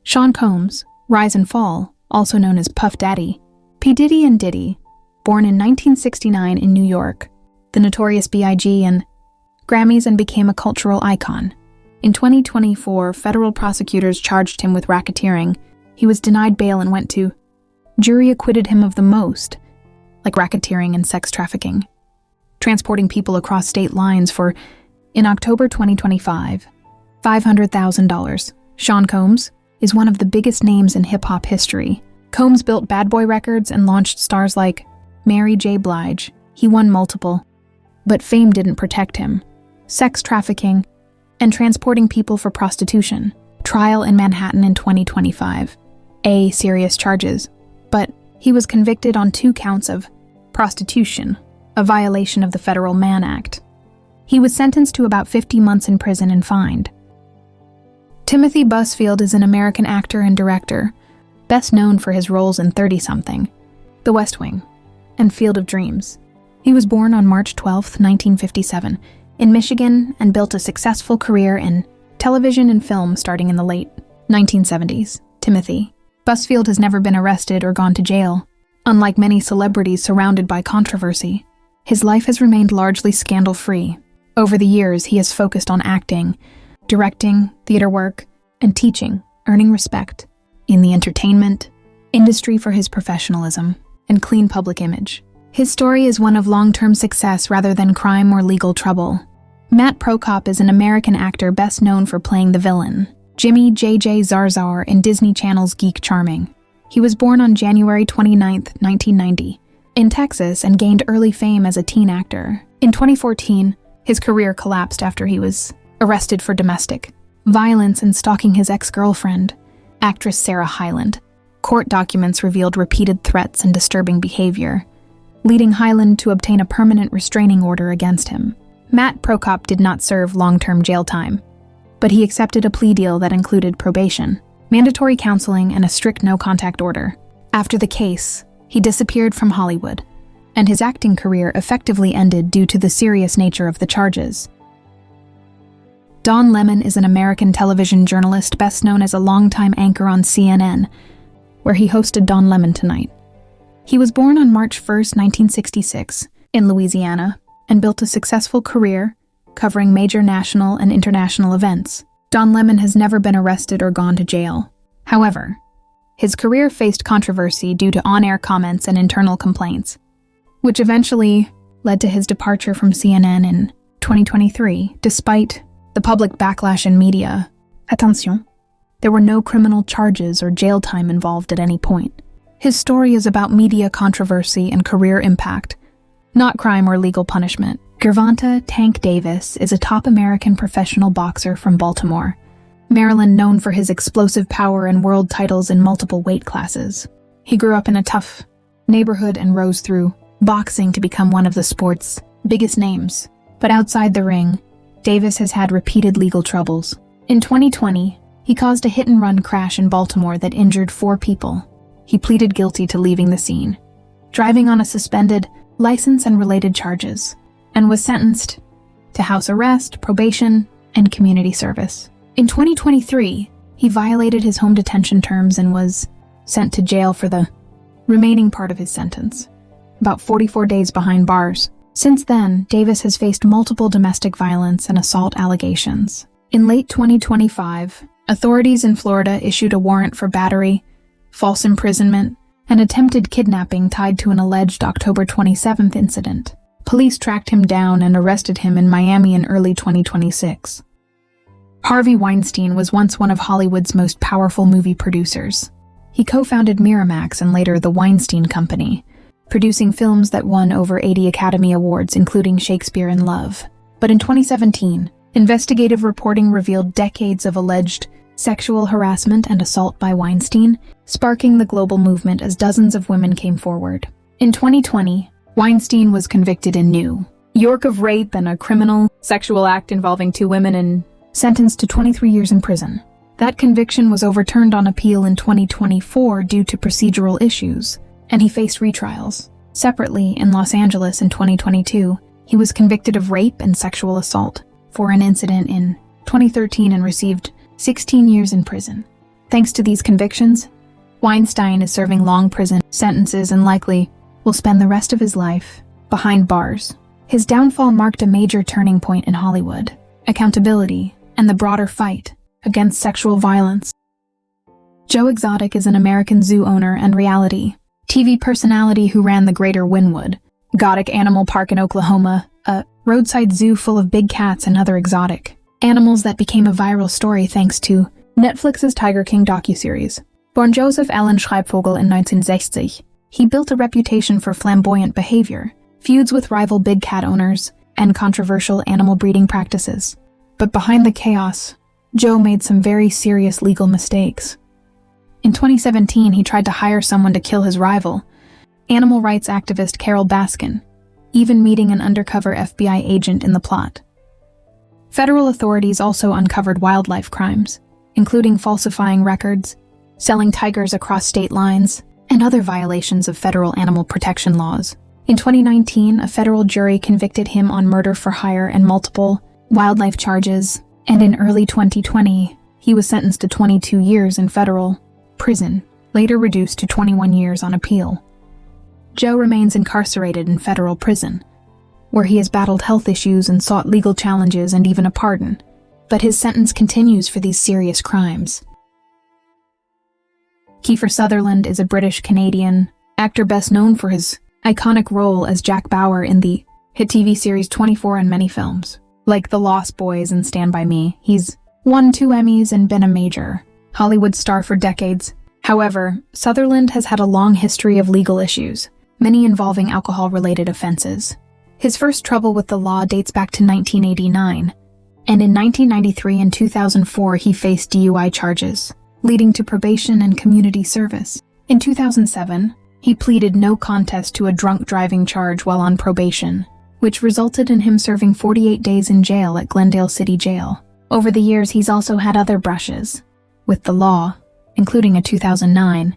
Sean Combs, rise and fall, also known as Puff Daddy. P. Diddy and Diddy, born in 1969 in New York, the Notorious B.I.G. and Grammys, and became a cultural icon. In 2024, federal prosecutors charged him with racketeering. He was denied bail and went to jury acquitted him of the most, like racketeering and sex trafficking, transporting people across state lines for, in October 2025, $500,000. Sean Combs is one of the biggest names in hip-hop history. Combs built Bad Boy Records and launched stars like Mary J. Blige. He won multiple, but fame didn't protect him. Sex trafficking and transporting people for prostitution. Trial in Manhattan in 2025. Serious charges, but he was convicted on 2 counts of prostitution, a violation of the Federal Mann Act. He was sentenced to about 50 months in prison and fined. Timothy Busfield is an American actor and director, best known for his roles in 30-something, The West Wing, and Field of Dreams. He was born on March 12, 1957, in Michigan, and built a successful career in television and film starting in the late 1970s. Timothy Busfield has never been arrested or gone to jail. Unlike many celebrities surrounded by controversy, his life has remained largely scandal-free. Over the years, he has focused on acting, directing, theater work, and teaching, earning respect in the entertainment industry for his professionalism and clean public image. His story is one of long-term success rather than crime or legal trouble. Matt Prokop is an American actor best known for playing the villain, Jimmy J.J. Zarzar, in Disney Channel's Geek Charming. He was born on January 29, 1990, in Texas, and gained early fame as a teen actor. In 2014, his career collapsed after he was arrested for domestic violence and stalking his ex-girlfriend, actress Sarah Hyland. Court documents revealed repeated threats and disturbing behavior, leading Hyland to obtain a permanent restraining order against him. Matt Prokop did not serve long-term jail time, but he accepted a plea deal that included probation, mandatory counseling, and a strict no-contact order. After the case, he disappeared from Hollywood, and his acting career effectively ended due to the serious nature of the charges. Don Lemon is an American television journalist best known as a longtime anchor on CNN, where he hosted Don Lemon Tonight. He was born on March 1, 1966, in Louisiana, and built a successful career covering major national and international events. Don Lemon has never been arrested or gone to jail. However, his career faced controversy due to on-air comments and internal complaints, which eventually led to his departure from CNN in 2023. Despite the public backlash in media, attention, there were no criminal charges or jail time involved at any point. His story is about media controversy and career impact, not crime or legal punishment. Gervonta Tank Davis is a top American professional boxer from Baltimore, Maryland, known for his explosive power and world titles in multiple weight classes. He grew up in a tough neighborhood and rose through boxing to become one of the sport's biggest names. But outside the ring, Davis has had repeated legal troubles. In 2020, he caused a hit-and-run crash in Baltimore that injured 4 people. He pleaded guilty to leaving the scene, driving on a suspended license and related charges, and was sentenced to house arrest, probation, and community service. In 2023, he violated his home detention terms and was sent to jail for the remaining part of his sentence, about 44 days behind bars. Since then, Davis has faced multiple domestic violence and assault allegations. In late 2025, authorities in Florida issued a warrant for battery, false imprisonment, and attempted kidnapping tied to an alleged October 27th incident. Police tracked him down and arrested him in Miami in early 2026. Harvey Weinstein was once one of Hollywood's most powerful movie producers. He co-founded Miramax and later the Weinstein Company, producing films that won over 80 Academy Awards, including Shakespeare in Love. But in 2017, investigative reporting revealed decades of alleged sexual harassment and assault by Weinstein, sparking the global movement as dozens of women came forward. In 2020, Weinstein was convicted in New York of rape and a criminal sexual act involving 2 women and sentenced to 23 years in prison. That conviction was overturned on appeal in 2024 due to procedural issues, and he faced retrials. Separately, in Los Angeles in 2022, he was convicted of rape and sexual assault for an incident in 2013 and received 16 years in prison. Thanks to these convictions, Weinstein is serving long prison sentences and likely will spend the rest of his life behind bars. His downfall marked a major turning point in Hollywood, accountability, and the broader fight against sexual violence. Joe Exotic is an American zoo owner and reality TV personality who ran the Greater Wynwood Exotic Animal Park in Oklahoma, a roadside zoo full of big cats and other exotic animals that became a viral story thanks to Netflix's Tiger King docuseries. Born Joseph Allen Schreibvogel in 1960, he built a reputation for flamboyant behavior, feuds with rival big cat owners, and controversial animal breeding practices. But behind the chaos, Joe made some very serious legal mistakes. In 2017, he tried to hire someone to kill his rival, animal rights activist Carol Baskin, even meeting an undercover FBI agent in the plot. Federal authorities also uncovered wildlife crimes, including falsifying records, selling tigers across state lines, and other violations of federal animal protection laws. In 2019, a federal jury convicted him on murder for hire and multiple wildlife charges, and in early 2020, he was sentenced to 22 years in federal prison, later reduced to 21 years on appeal. Joe remains incarcerated in federal prison, where he has battled health issues and sought legal challenges and even a pardon, but his sentence continues for these serious crimes. Kiefer Sutherland is a British-Canadian actor best known for his iconic role as Jack Bauer in the hit TV series 24 and many films, like The Lost Boys and Stand By Me. He's won 2 Emmys and been a major Hollywood star for decades. However, Sutherland has had a long history of legal issues, many involving alcohol-related offenses. His first trouble with the law dates back to 1989, and in 1993 and 2004 he faced DUI charges, leading to probation and community service. In 2007, he pleaded no contest to a drunk driving charge while on probation, which resulted in him serving 48 days in jail at Glendale City Jail. Over the years, he's also had other brushes with the law, including a 2009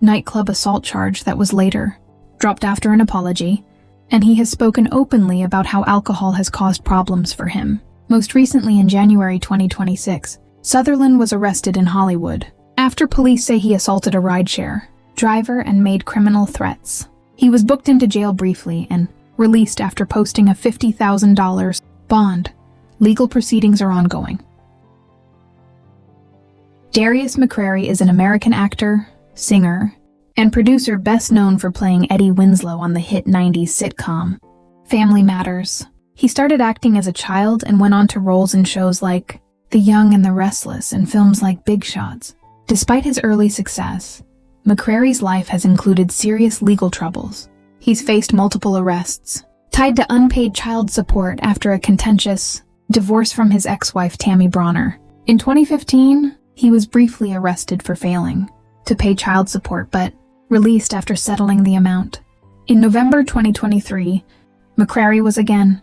nightclub assault charge that was later dropped after an apology, and he has spoken openly about how alcohol has caused problems for him. Most recently, in January 2026, Sutherland was arrested in Hollywood after police say he assaulted a rideshare driver and made criminal threats. He was booked into jail briefly and released after posting a $50,000 bond. Legal proceedings are ongoing. Darius McCrary is an American actor, singer, and producer best known for playing Eddie Winslow on the hit 90s sitcom Family Matters. He started acting as a child and went on to roles in shows like The Young and the Restless and films like Big Shots. Despite his early success, McCrary's life has included serious legal troubles. He's faced multiple arrests, tied to unpaid child support after a contentious divorce from his ex-wife Tammy Bronner. In 2015, he was briefly arrested for failing to pay child support, but released after settling the amount. In November 2023, McCrary was again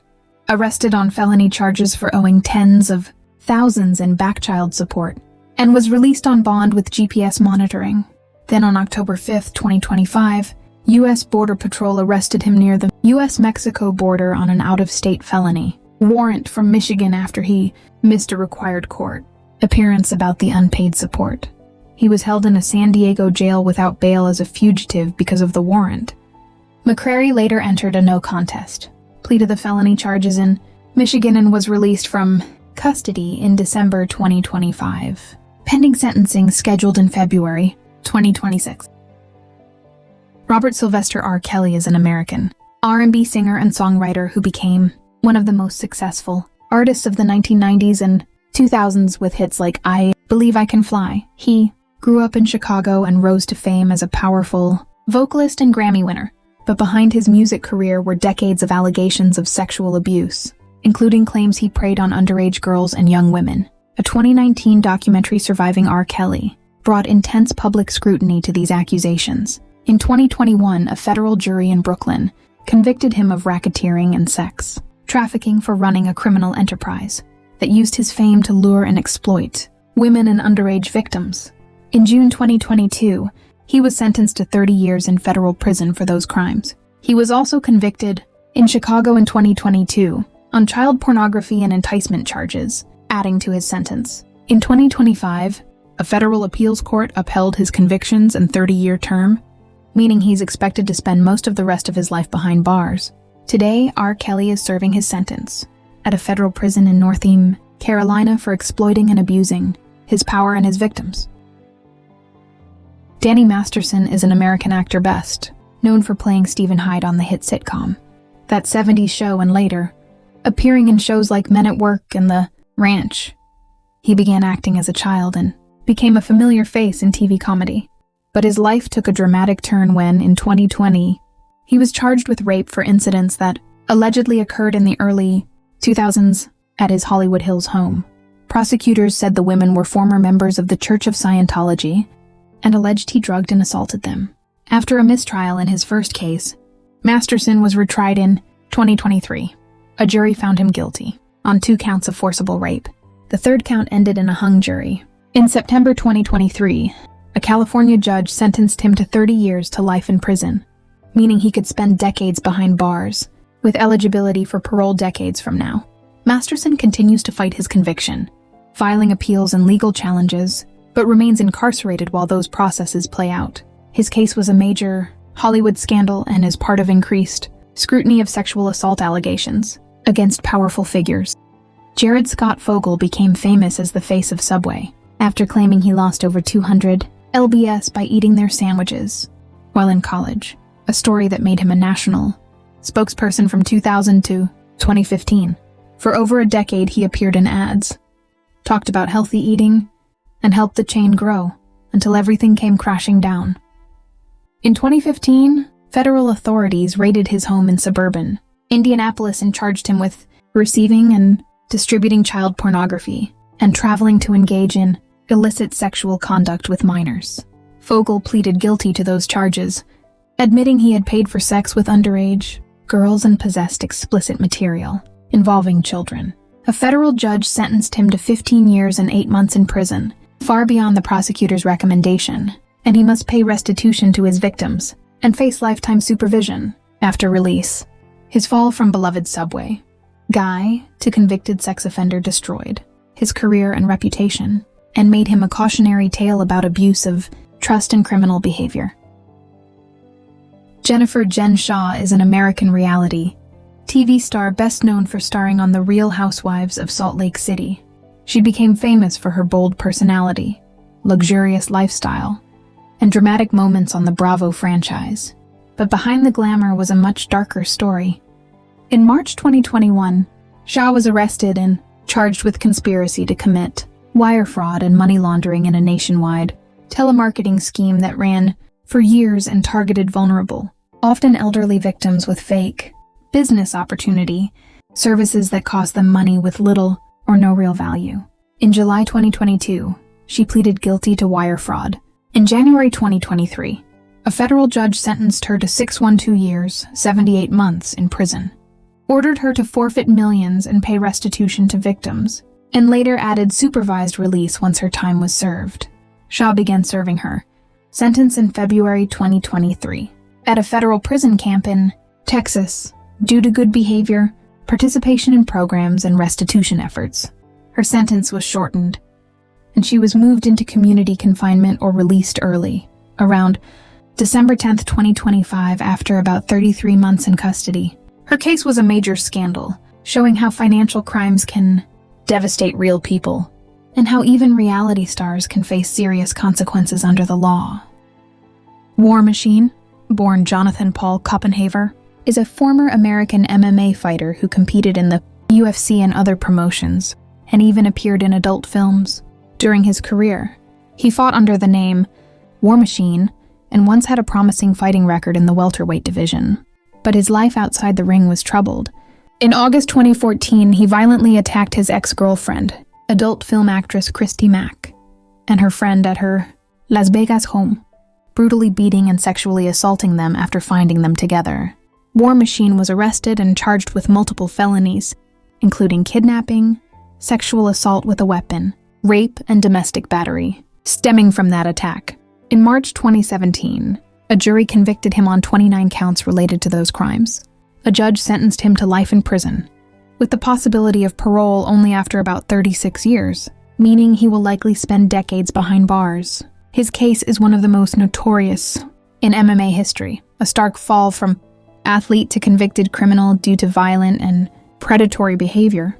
arrested on felony charges for owing tens of thousands in back child support, and was released on bond with GPS monitoring. Then on October 5, 2025, U.S. Border Patrol arrested him near the U.S.-Mexico border on an out-of-state felony warrant from Michigan after he missed a required court appearance about the unpaid support. He was held in a San Diego jail without bail as a fugitive because of the warrant. McCrary later entered a no contest plea to the felony charges in Michigan and was released from custody in December 2025, pending sentencing scheduled in February 2026. Robert Sylvester R. Kelly is an American R&B singer and songwriter who became one of the most successful artists of the 1990s and 2000s with hits like I Believe I Can Fly. He grew up in Chicago and rose to fame as a powerful vocalist and Grammy winner. But behind his music career were decades of allegations of sexual abuse, including claims he preyed on underage girls and young women. A 2019 documentary Surviving R. Kelly brought intense public scrutiny to these accusations. In 2021, a federal jury in Brooklyn convicted him of racketeering and sex trafficking for running a criminal enterprise that used his fame to lure and exploit women and underage victims. In June 2022, he was sentenced to 30 years in federal prison for those crimes. He was also convicted in Chicago in 2022 on child pornography and enticement charges, adding to his sentence. In 2025, A federal appeals court upheld his convictions and 30-year term, meaning he's expected to spend most of the rest of his life behind bars. Today, R. Kelly is serving his sentence at a federal prison in North Carolina for exploiting and abusing his power and his victims. Danny Masterson is an American actor best known for playing Stephen Hyde on the hit sitcom That 70s Show and later appearing in shows like Men at Work and The Ranch. He began acting as a child and became a familiar face in TV comedy. But his life took a dramatic turn when, in 2020, he was charged with rape for incidents that allegedly occurred in the early 2000s at his Hollywood Hills home. Prosecutors said the women were former members of the Church of Scientology and alleged he drugged and assaulted them. After a mistrial in his first case, Masterson was retried in 2023. A jury found him guilty on 2 counts of forcible rape. The third count ended in a hung jury. In September 2023, a California judge sentenced him to 30 years to life in prison, meaning he could spend decades behind bars, with eligibility for parole decades from now. Masterson continues to fight his conviction, filing appeals and legal challenges, but remains incarcerated while those processes play out. His case was a major Hollywood scandal and is part of increased scrutiny of sexual assault allegations against powerful figures. Jared Scott Fogel became famous as the face of Subway after claiming he lost over 200 lbs by eating their sandwiches while in college, a story that made him a national spokesperson from 2000 to 2015. For over a decade, he appeared in ads, talked about healthy eating, and helped the chain grow until everything came crashing down. In 2015, federal authorities raided his home in suburban Indianapolis and charged him with receiving and distributing child pornography and traveling to engage in illicit sexual conduct with minors. Fogel pleaded guilty to those charges, admitting he had paid for sex with underage girls and possessed explicit material involving children. A federal judge sentenced him to 15 years and 8 months in prison, far beyond the prosecutor's recommendation, and he must pay restitution to his victims and face lifetime supervision after release. His fall from beloved Subway guy to convicted sex offender destroyed his career and reputation and made him a cautionary tale about abuse of trust and criminal behavior. Jennifer Jen Shaw is an American reality TV star best known for starring on The Real Housewives of Salt Lake City. She became famous for her bold personality, luxurious lifestyle, and dramatic moments on the Bravo franchise. But behind the glamour was a much darker story. In March 2021, Shaw was arrested and charged with conspiracy to commit wire fraud and money laundering in a nationwide telemarketing scheme that ran for years and targeted vulnerable, often elderly victims with fake business opportunity services that cost them money with little or no real value. In July 2022, she pleaded guilty to wire fraud. In January 2023, a federal judge sentenced her to 612 years, 78 months in prison, ordered her to forfeit millions and pay restitution to victims, and later added supervised release once her time was served. Shaw began serving her sentence in February 2023 at a federal prison camp in Texas due to good behavior, participation in programs, and restitution efforts. Her sentence was shortened, and she was moved into community confinement or released early, around December 10, 2025, after about 33 months in custody. Her case was a major scandal, showing how financial crimes can devastate real people, and how even reality stars can face serious consequences under the law. War Machine, born Jonathan Paul Copenhaver, is a former American MMA fighter who competed in the UFC and other promotions, and even appeared in adult films. During his career, he fought under the name War Machine and once had a promising fighting record in the welterweight division. But his life outside the ring was troubled. In August 2014, he violently attacked his ex-girlfriend, adult film actress Christy Mack, and her friend at her Las Vegas home, brutally beating and sexually assaulting them after finding them together. War Machine was arrested and charged with multiple felonies, including kidnapping, sexual assault with a weapon, rape, and domestic battery, stemming from that attack. In March 2017, a jury convicted him on 29 counts related to those crimes. A judge sentenced him to life in prison, with the possibility of parole only after about 36 years, meaning he will likely spend decades behind bars. His case is one of the most notorious in MMA history, a stark fall from athlete to convicted criminal due to violent and predatory behavior.